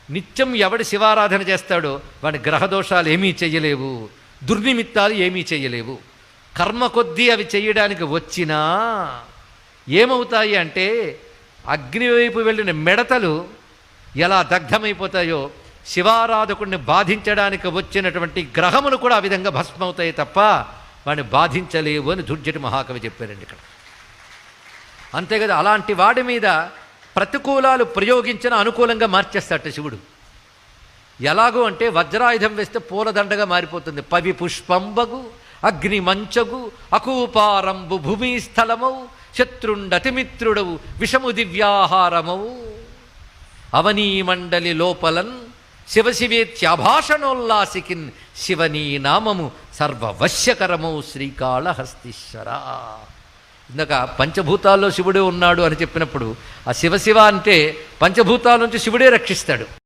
నిత్యం ఎవడి శివారాధన చేస్తాడో వాడి గ్రహదోషాలు ఏమీ చెయ్యలేవు, దుర్నిమిత్తాలు ఏమీ చెయ్యలేవు. కర్మ కొద్దీ అవి చెయ్యడానికి వచ్చినా ఏమవుతాయి అంటే అగ్ని వైపు వెళ్ళిన మిడతలు ఎలా దగ్ధమైపోతాయో శివారాధకుడిని బాధించడానికి వచ్చినటువంటి గ్రహములు కూడా ఆ విధంగా భస్మవుతాయి తప్ప వాడిని బాధించలేవు అని దుర్జటి మహాకవి చెప్పారండి ఇక్కడ. అంతే కదా, అలాంటి వాడి మీద ప్రతికూలాలు ప్రయోగించిన అనుకూలంగా మార్చేస్తాట శివుడు. ఎలాగూ అంటే వజ్రాయుధం వేస్తే పూలదండగా మారిపోతుంది. పవి పుష్పంబగు అగ్ని మంచగు అకూపారంబు భూమి స్థలమవు శత్రుండతిమిత్రుడవు విషము దివ్యాహారమవు అవనీ మండలి లోపలన్ శివశివేత్యాభాషణోల్లాసికిన్ శివనీ నామము సర్వవశ్యకరమౌ శ్రీకాళహస్తీశ్వర. ఇందాక పంచభూతాల్లో శివుడే ఉన్నాడు అని చెప్పినప్పుడు ఆ శివశివ అంటే పంచభూతాల నుంచి శివుడే రక్షిస్తాడు.